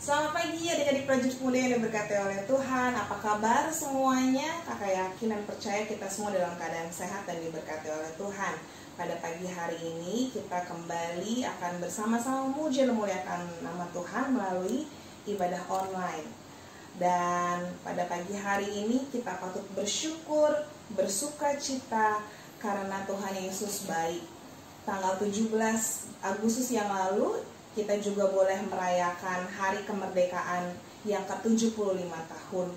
Selamat pagi adik-adik prajurit muda yang diberkati oleh Tuhan. Apa kabar semuanya? Kakak yakin dan percaya kita semua dalam keadaan sehat dan diberkati oleh Tuhan. Pada pagi hari ini kita kembali akan bersama-sama memuji dan memuliakan nama Tuhan melalui ibadah online. Dan pada pagi hari ini kita patut bersyukur, bersuka cita karena Tuhan Yesus baik. Tanggal 17 Agustus yang lalu kita juga boleh merayakan hari kemerdekaan yang ke-75 tahun.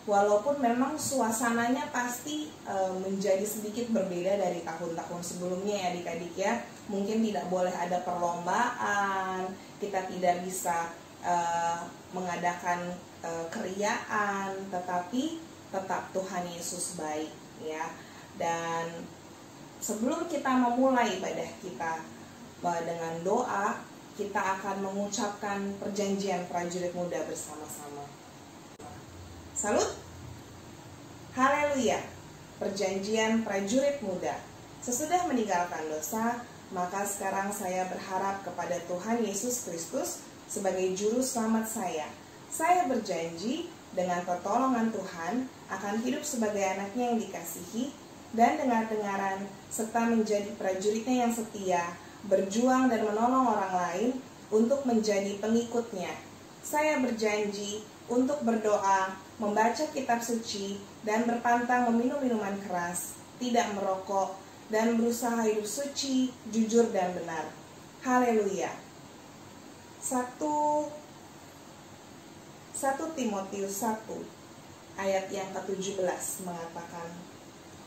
Walaupun memang suasananya pasti menjadi sedikit berbeda dari tahun-tahun sebelumnya ya adik-adik ya. Mungkin tidak boleh ada perlombaan, kita tidak bisa mengadakan keriaan, tetapi tetap Tuhan Yesus baik ya. Dan sebelum kita memulai ibadah kita dengan doa, kita akan mengucapkan perjanjian prajurit muda bersama-sama. Salut. Haleluya. Perjanjian prajurit muda. Sesudah meninggalkan dosa, maka sekarang saya berharap kepada Tuhan Yesus Kristus sebagai juru selamat saya. Saya berjanji dengan pertolongan Tuhan akan hidup sebagai anaknya yang dikasihi dan dengar-dengaran serta menjadi prajuritnya yang setia, berjuang dan menolong orang lain untuk menjadi pengikutnya. Saya berjanji untuk berdoa, membaca kitab suci, dan berpantang meminum minuman keras, tidak merokok, dan berusaha hidup suci, jujur, dan benar. Haleluya. 1 Timotius 1 ayat yang ke-17 mengatakan,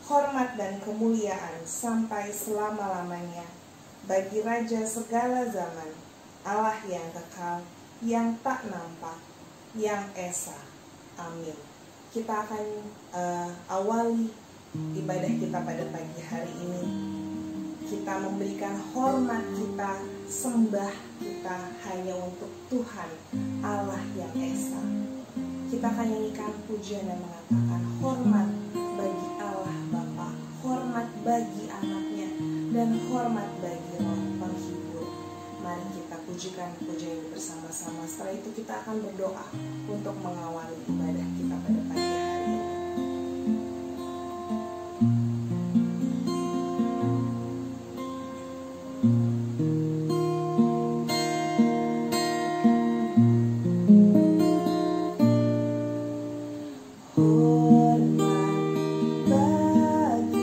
hormat dan kemuliaan sampai selama-lamanya bagi Raja segala zaman, Allah yang kekal, yang tak nampak, yang esa. Amin. Kita akan awali ibadah kita pada pagi hari ini. Kita memberikan hormat kita, sembah kita hanya untuk Tuhan, Allah yang esa. Kita akan nyanyikan pujian dan mengatakan hormat bagi Allah Bapa, hormat bagi anaknya, dan hormat bagi Roh Penghibur. Mari kita pujikan pujian ini bersama-sama. Setelah itu kita akan berdoa untuk mengawali ibadah kita pada pagi hari ini. Hormat bagi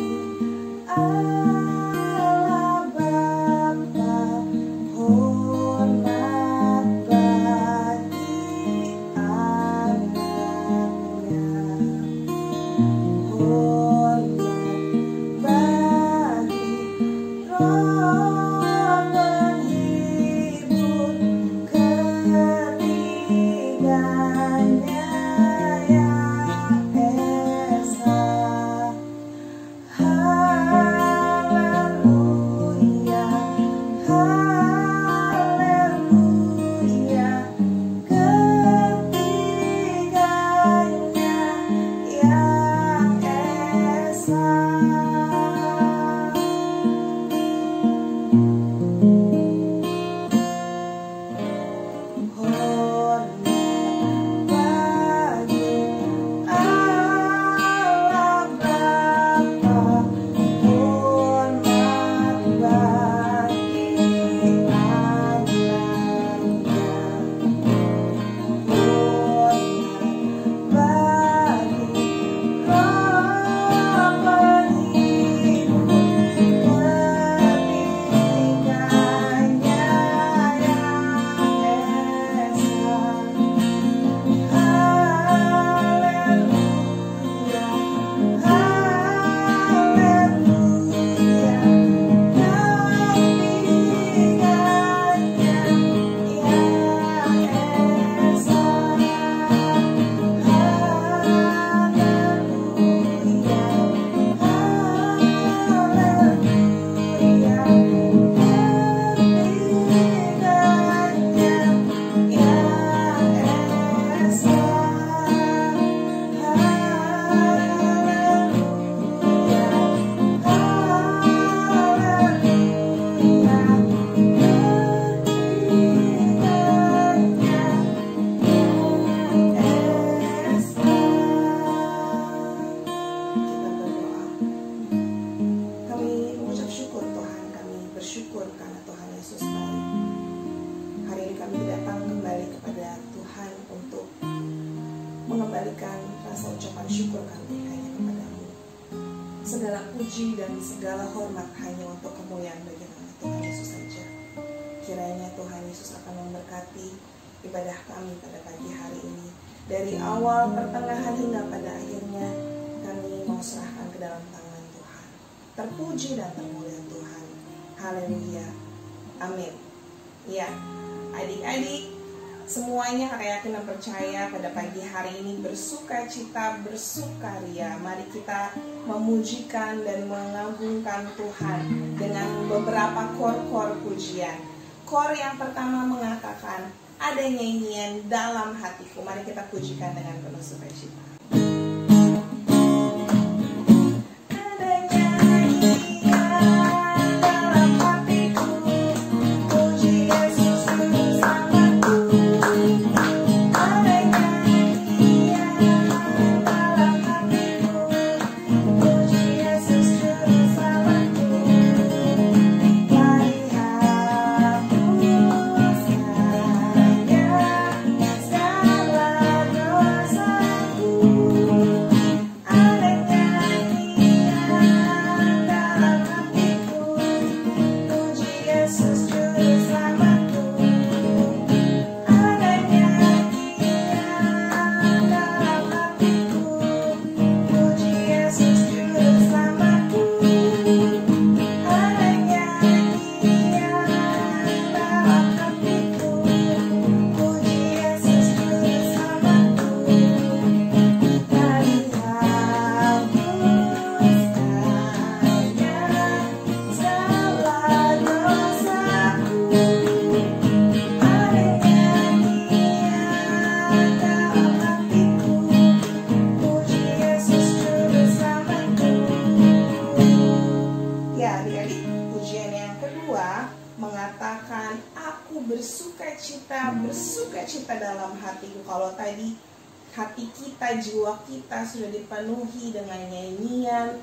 Tuhan Yesus baik. Hari ini kami datang kembali kepada Tuhan untuk mengembalikan rasa ucapan syukur kami hanya kepadamu. Segala puji dan segala hormat hanya untuk kemuliaan bagi nama Tuhan Yesus saja. Kiranya Tuhan Yesus akan memberkati ibadah kami pada pagi hari ini. Dari awal, pertengahan hingga pada akhirnya, kami mau serahkan ke dalam tangan Tuhan. Terpuji dan termulia Tuhan. Haleluya. Amin. Ya, adik-adik semuanya, kakak yakin dan percaya pada pagi hari ini bersuka cita, bersukaria. Mari kita memujikan dan mengagungkan Tuhan dengan beberapa kor-kor pujian. Kor yang pertama mengatakan, ada nyanyian dalam hatiku. Mari kita pujikan dengan penuh sukacita. Bersukacita dalam hatiku. Kalau tadi hati kita, jiwa kita sudah dipenuhi dengan nyanyian,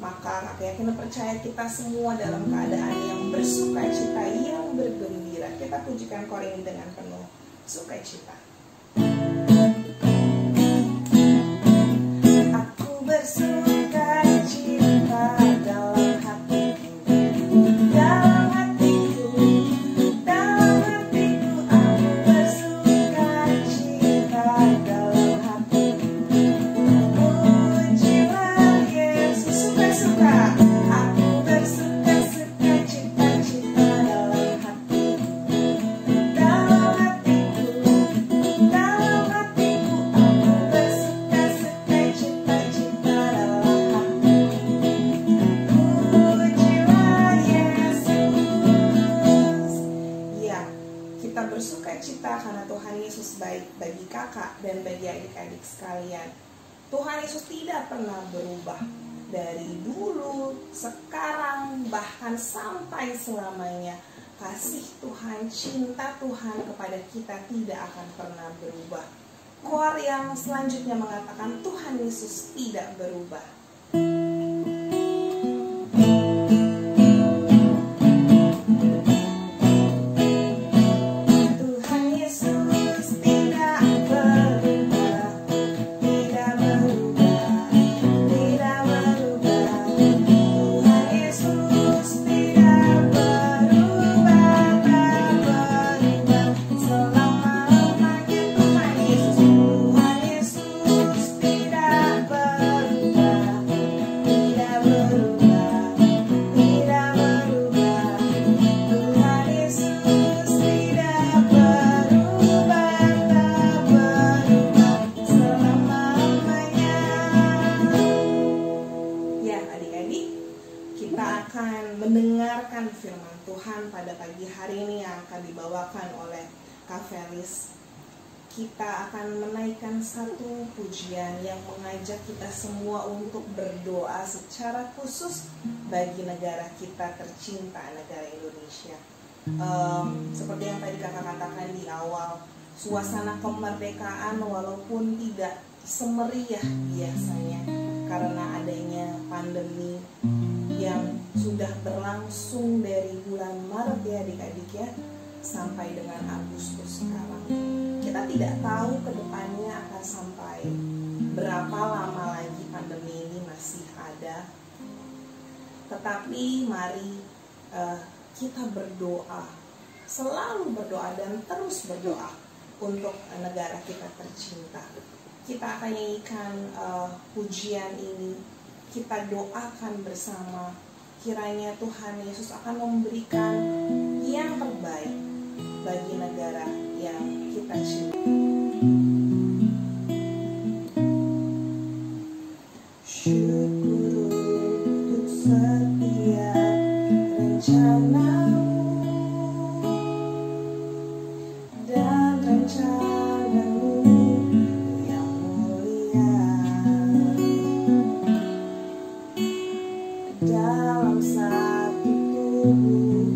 maka aku yakin dan percaya kita semua dalam keadaan yang bersukacita, yang bergembira. Kita pujikan kor ini dengan penuh sukacita. Aku bersukacita dalam hatiku, dalam hatiku, dalam hatiku. Aku bersukacita dalam hatiku. Pujilah Yesus. Suka-suka. Aku bersuka-suka, cita-cita dalam hatiku, dalam hatiku, dalam hatiku. Aku bersuka-suka, cita-cita dalam hatiku. Pujilah Yesus. Ya, kita bersukacita karena Tuhan Yesus baik bagi kakak dan bagi adik-adik sekalian. Tuhan Yesus tidak pernah berubah. Dari dulu, sekarang, bahkan sampai selamanya. Kasih Tuhan, cinta Tuhan kepada kita tidak akan pernah berubah. Kor yang selanjutnya mengatakan Tuhan Yesus tidak berubah. Tuhan Yesus tidak berubah, tidak berubah, tidak berubah. Tuhan Yesus tidak berubah, tak berubah selama-lamanya. Tuhan Yesus tidak berubah, tidak berubah, tidak berubah. Tuhan Yesus tidak berubah, tak berubah selama-lamanya. Ya, adik-adik, kita akan mendengarkan firman Tuhan pada pagi hari ini yang akan dibawakan oleh Kak Felis. Kita akan menaikkan satu pujian yang mengajak kita semua untuk berdoa secara khusus bagi negara kita tercinta, negara Indonesia. Seperti yang tadi kakak katakan di awal, suasana kemerdekaan walaupun tidak semeriah biasanya karena adanya pandemi yang sudah berlangsung dari bulan Maret ya adik-adik ya, sampai dengan Agustus sekarang. Kita tidak tahu ke depannya akan sampai berapa lama lagi pandemi ini masih ada. Tetapi mari kita berdoa, selalu berdoa dan terus berdoa untuk negara kita tercinta. Kita akan nyanyikan pujian ini, kita doakan bersama, kiranya Tuhan Yesus akan memberikan yang terbaik bagi negara yang kita cinta. Syukur untuk setiap rencanamu dan rencanamu yang mulia dalam satu tubuh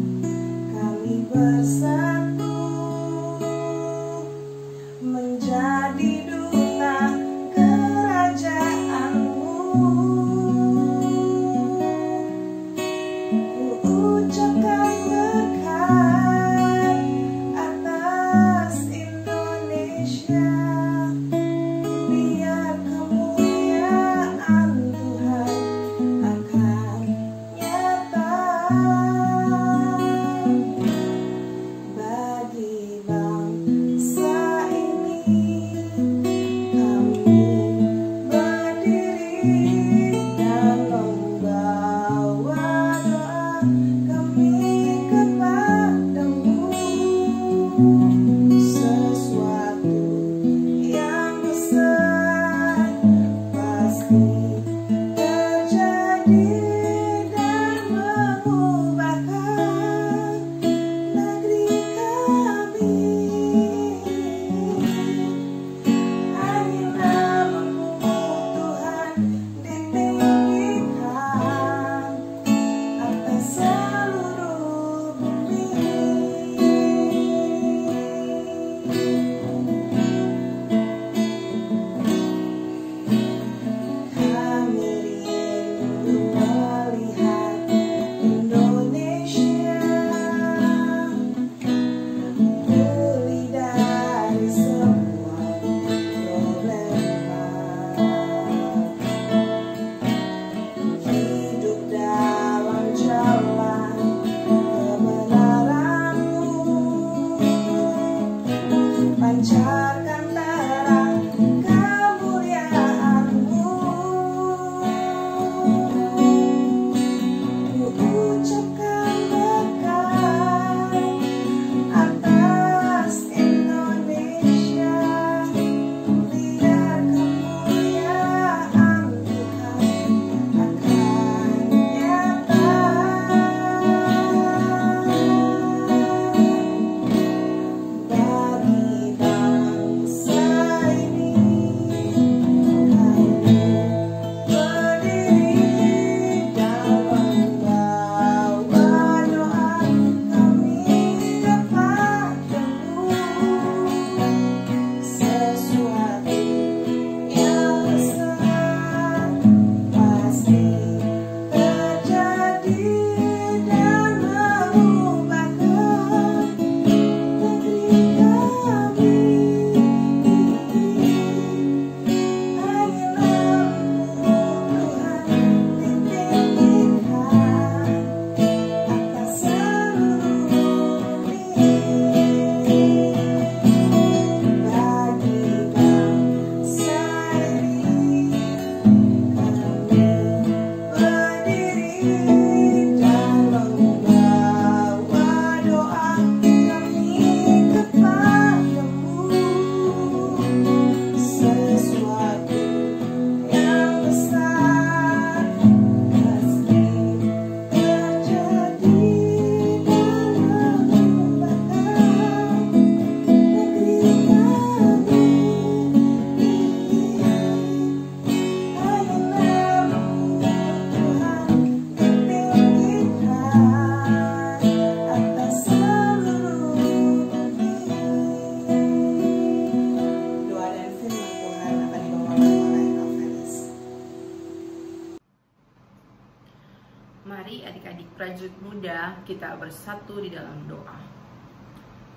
prajurit muda, kita bersatu di dalam doa.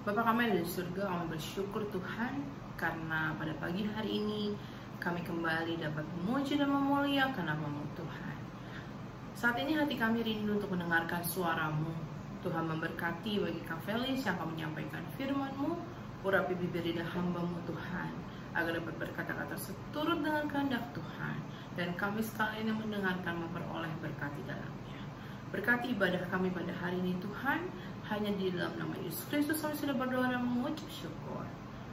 Bapa kami yang ada di surga, kami bersyukur Tuhan karena pada pagi hari ini kami kembali dapat memuji dan memuliakan nama-Mu Tuhan. Saat ini hati kami rindu untuk mendengarkan suara-Mu. Tuhan memberkati bagi Kak Felis yang akan menyampaikan firman-Mu, urapi bibir lidah hamba-Mu Tuhan, agar dapat berkata-kata seturut dengan kehendak Tuhan, dan kami sekalian yang mendengarkan memperoleh berkat di dalamnya. Berkati ibadah kami pada hari ini Tuhan, hanya di dalam nama Yesus Kristus kami sudah berdoa dan mengucap syukur.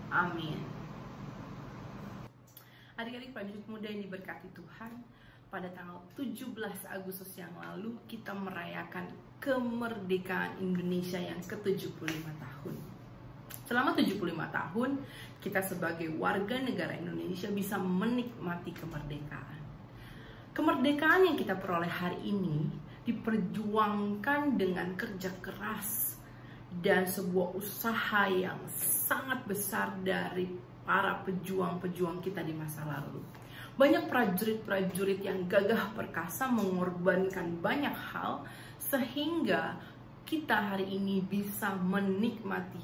Amin. Adik-adik prajurit muda yang diberkati Tuhan, pada tanggal 17 Agustus yang lalu kita merayakan kemerdekaan Indonesia yang ke-75 tahun. Selama 75 tahun, kita sebagai warga negara Indonesia bisa menikmati kemerdekaan. Kemerdekaan yang kita peroleh hari ini diperjuangkan dengan kerja keras dan sebuah usaha yang sangat besar dari para pejuang-pejuang kita di masa lalu. Banyak prajurit-prajurit yang gagah perkasa mengorbankan banyak hal sehingga kita hari ini bisa menikmati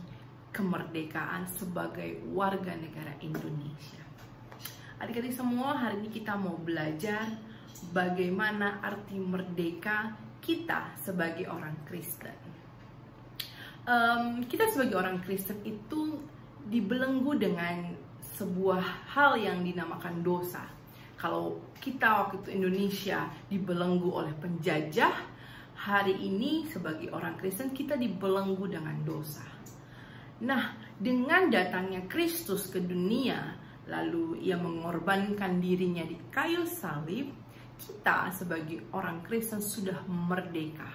kemerdekaan sebagai warga negara Indonesia. Adik-adik semua, hari ini kita mau belajar bagaimana arti merdeka kita sebagai orang Kristen. Kita sebagai orang Kristen itu dibelenggu dengan sebuah hal yang dinamakan dosa. Kalau kita waktu itu Indonesia dibelenggu oleh penjajah, hari ini sebagai orang Kristen kita dibelenggu dengan dosa. Nah, dengan datangnya Kristus ke dunia, lalu ia mengorbankan dirinya di kayu salib, kita sebagai orang Kristen sudah merdeka.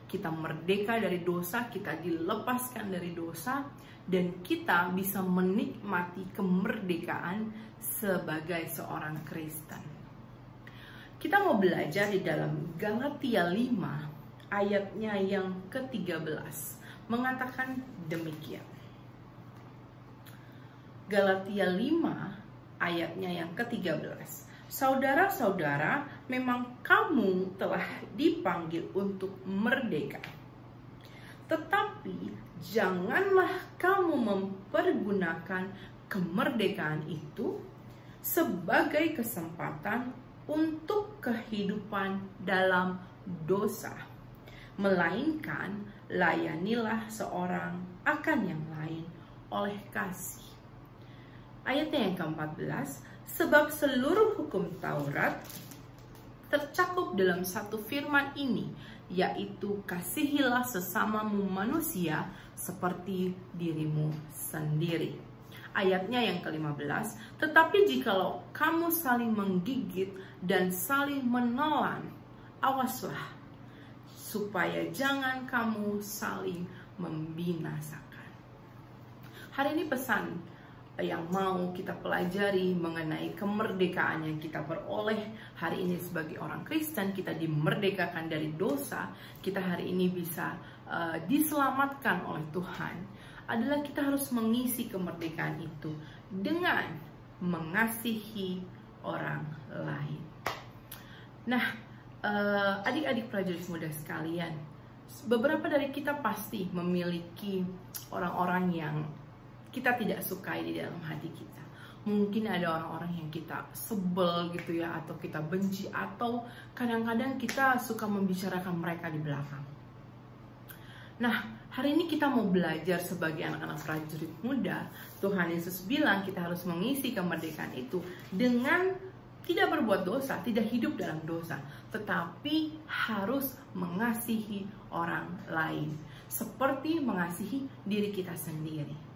Kita merdeka dari dosa, kita dilepaskan dari dosa, dan kita bisa menikmati kemerdekaan sebagai seorang Kristen. Kita mau belajar di dalam Galatia 5 ayatnya yang ke-13 mengatakan demikian. Galatia 5 ayatnya yang ke-13. Saudara-saudara, memang kamu telah dipanggil untuk merdeka. Tetapi janganlah kamu mempergunakan kemerdekaan itu sebagai kesempatan untuk kehidupan dalam dosa, melainkan layanilah seorang akan yang lain oleh kasih. Ayatnya yang ke-14, sebab seluruh hukum Taurat tercakup dalam satu firman ini, yaitu kasihilah sesamamu manusia seperti dirimu sendiri. Ayatnya yang ke-15, tetapi jikalau kamu saling menggigit dan saling menelan, awaslah supaya jangan kamu saling membinasakan. Hari ini pesan yang mau kita pelajari mengenai kemerdekaan yang kita peroleh hari ini sebagai orang Kristen. Kita dimerdekakan dari dosa, kita hari ini bisa diselamatkan oleh Tuhan, adalah kita harus mengisi kemerdekaan itu dengan mengasihi orang lain. Nah, adik-adik prajurit muda sekalian, beberapa dari kita pasti memiliki orang-orang yang kita tidak sukai di dalam hati kita. Mungkin ada orang-orang yang kita sebel gitu ya, atau kita benci, atau kadang-kadang kita suka membicarakan mereka di belakang. Nah, hari ini kita mau belajar sebagai anak-anak prajurit muda. Tuhan Yesus bilang kita harus mengisi kemerdekaan itu dengan tidak berbuat dosa, tidak hidup dalam dosa, tetapi harus mengasihi orang lain seperti mengasihi diri kita sendiri.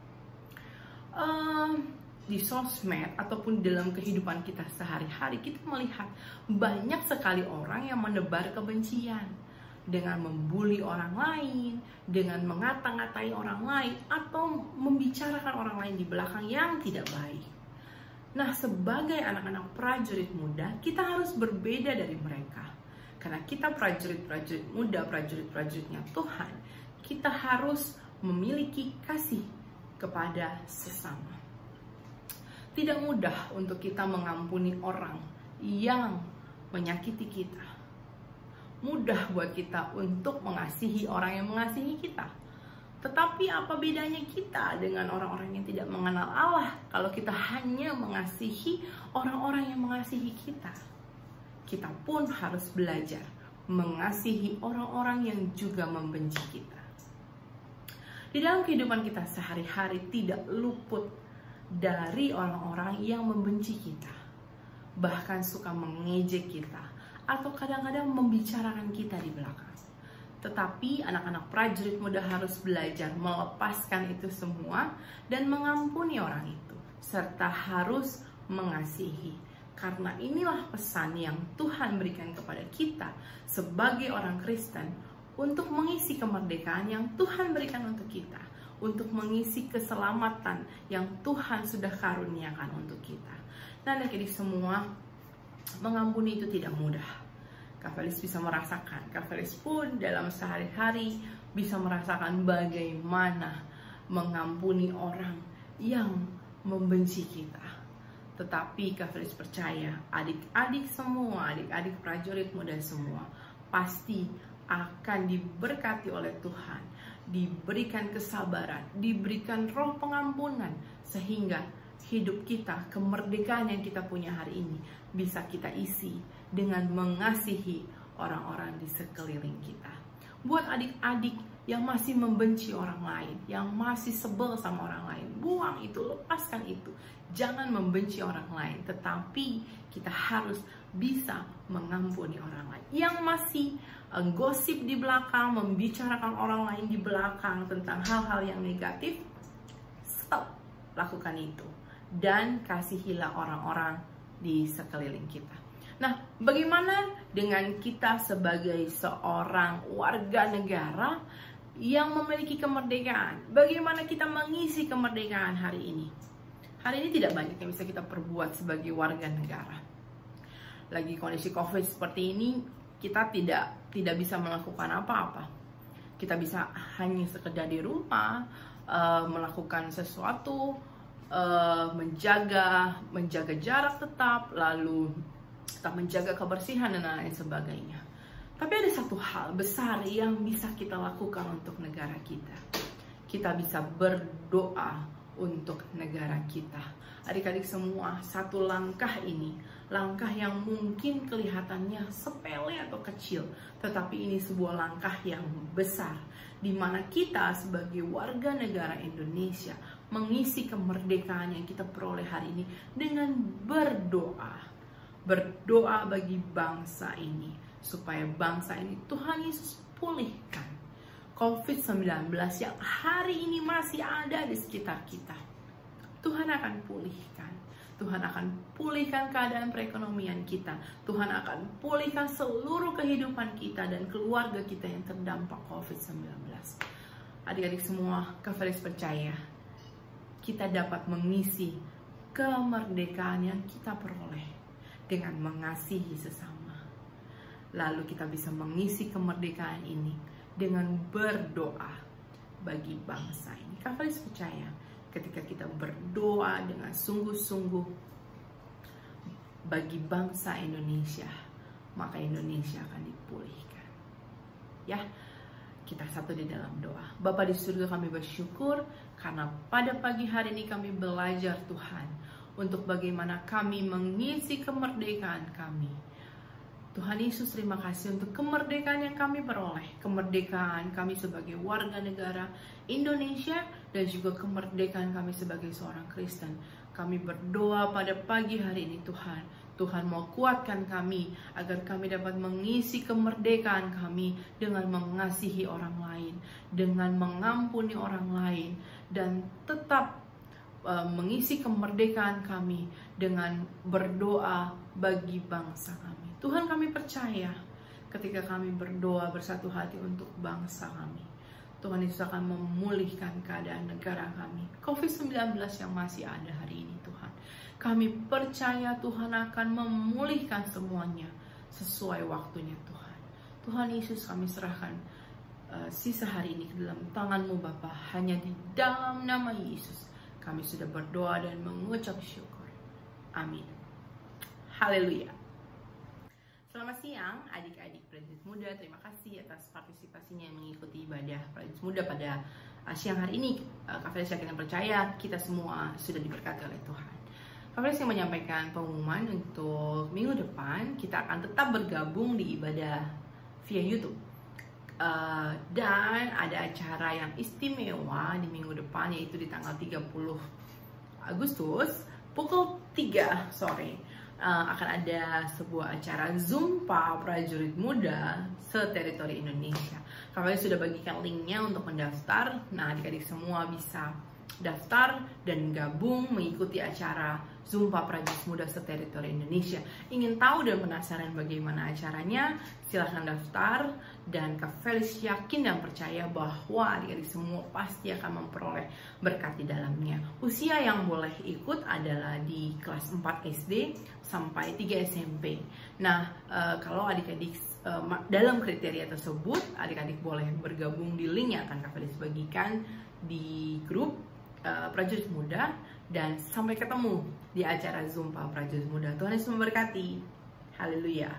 Di sosmed ataupun dalam kehidupan kita sehari-hari, kita melihat banyak sekali orang yang menebar kebencian dengan membuli orang lain, dengan mengata-ngatai orang lain, atau membicarakan orang lain di belakang yang tidak baik. Nah, sebagai anak-anak prajurit muda, kita harus berbeda dari mereka. Karena kita prajurit-prajurit muda, prajurit-prajuritnya Tuhan, kita harus memiliki kasih kepada sesama. Tidak mudah untuk kita mengampuni orang yang menyakiti kita. mudah buat kita untuk mengasihi orang yang mengasihi kita. Tetapi apa bedanya kita dengan orang-orang yang tidak mengenal Allah kalau kita hanya mengasihi orang-orang yang mengasihi kita? Kita pun harus belajar mengasihi orang-orang yang juga membenci kita. Di dalam kehidupan kita sehari-hari tidak luput dari orang-orang yang membenci kita, bahkan suka mengejek kita, atau kadang-kadang membicarakan kita di belakang. Tetapi anak-anak prajurit muda harus belajar melepaskan itu semua dan mengampuni orang itu, serta harus mengasihi. Karena inilah pesan yang Tuhan berikan kepada kita sebagai orang Kristen untuk mengisi kemerdekaan yang Tuhan berikan untuk kita, untuk mengisi keselamatan yang Tuhan sudah karuniakan untuk kita. Nah, adik-adik semua, mengampuni itu tidak mudah. Kak Felis bisa merasakan, Kak Felis pun dalam sehari-hari bisa merasakan bagaimana mengampuni orang yang membenci kita. Tetapi Kak Felis percaya adik-adik semua, adik-adik prajurit muda semua pasti akan diberkati oleh Tuhan, diberikan kesabaran, diberikan roh pengampunan, sehingga hidup kita, kemerdekaan yang kita punya hari ini bisa kita isi dengan mengasihi orang-orang di sekeliling kita. Buat adik-adik yang masih membenci orang lain, yang masih sebel sama orang lain, buang itu, lepaskan itu. Jangan membenci orang lain, tetapi kita harus bisa mengampuni orang lain. Yang masih gosip di belakang, membicarakan orang lain di belakang tentang hal-hal yang negatif, stop, lakukan itu. Dan kasihilah orang-orang di sekeliling kita. Nah, bagaimana dengan kita sebagai seorang warga negara yang memiliki kemerdekaan? Bagaimana kita mengisi kemerdekaan hari ini? Hari ini tidak banyak yang bisa kita perbuat sebagai warga negara. Lagi kondisi COVID seperti ini, kita tidak bisa melakukan apa-apa. Kita bisa hanya sekedar di rumah, melakukan sesuatu, menjaga jarak tetap, lalu kita menjaga kebersihan dan lain sebagainya. Tapi ada satu hal besar yang bisa kita lakukan untuk negara kita. Kita bisa berdoa untuk negara kita. Adik-adik semua, satu langkah ini, langkah yang mungkin kelihatannya sepele atau kecil, tetapi ini sebuah langkah yang besar, di mana kita sebagai warga negara Indonesia mengisi kemerdekaan yang kita peroleh hari ini dengan berdoa. Berdoa bagi bangsa ini, supaya bangsa ini Tuhan Yesus pulihkan COVID-19 yang hari ini masih ada di sekitar kita. Tuhan akan pulihkan. Tuhan akan pulihkan keadaan perekonomian kita. Tuhan akan pulihkan seluruh kehidupan kita dan keluarga kita yang terdampak COVID-19. Adik-adik semua, Kak Felis percaya kita dapat mengisi kemerdekaan yang kita peroleh dengan mengasihi sesama. Lalu kita bisa mengisi kemerdekaan ini dengan berdoa bagi bangsa ini. Kak Felis percaya ketika kita berdoa dengan sungguh-sungguh bagi bangsa Indonesia, maka Indonesia akan dipulihkan. Ya, kita satu di dalam doa. Bapa di surga, kami bersyukur karena pada pagi hari ini kami belajar Tuhan untuk bagaimana kami mengisi kemerdekaan kami. Tuhan Yesus, terima kasih untuk kemerdekaan yang kami peroleh. Kemerdekaan kami sebagai warga negara Indonesia dan juga kemerdekaan kami sebagai seorang Kristen. Kami berdoa pada pagi hari ini Tuhan. Tuhan mau kuatkan kami agar kami dapat mengisi kemerdekaan kami dengan mengasihi orang lain, dengan mengampuni orang lain, dan tetap mengisi kemerdekaan kami dengan berdoa bagi bangsa kami. Tuhan, kami percaya ketika kami berdoa bersatu hati untuk bangsa kami, Tuhan Yesus akan memulihkan keadaan negara kami. COVID-19 yang masih ada hari ini Tuhan, kami percaya Tuhan akan memulihkan semuanya sesuai waktunya Tuhan. Tuhan Yesus, kami serahkan sisa hari ini ke dalam tangan-Mu Bapa. Hanya di dalam nama Yesus kami sudah berdoa dan mengucap syukur. Amin. Haleluya. Selamat siang adik-adik prajurit muda, terima kasih atas partisipasinya yang mengikuti ibadah prajurit muda pada siang hari ini. Kak Felis yakin dan percaya kita semua sudah diberkati oleh Tuhan. Kak Felis yang menyampaikan pengumuman untuk minggu depan, kita akan tetap bergabung di ibadah via YouTube. Dan ada acara yang istimewa di minggu depan, yaitu di tanggal 30 Agustus pukul 3 sore. Akan ada sebuah acara Zumpa prajurit muda se-teritori Indonesia. Kalian sudah bagikan linknya untuk mendaftar. Nah, adik-adik semua bisa daftar dan gabung mengikuti acara Zumpa prajurit muda se-teritori Indonesia. Ingin tahu dan penasaran bagaimana acaranya? Silahkan daftar, dan Kak Felis yakin dan percaya bahwa adik-adik semua pasti akan memperoleh berkat di dalamnya. Usia yang boleh ikut adalah di kelas 4 SD sampai 3 SMP. Nah, kalau adik-adik dalam kriteria tersebut, adik-adik boleh bergabung di link yang akan Kak Felis bagikan di grup prajurit muda, dan sampai ketemu di acara Zumpa prajurit muda. Tuhan Yesus memberkati. Haleluya.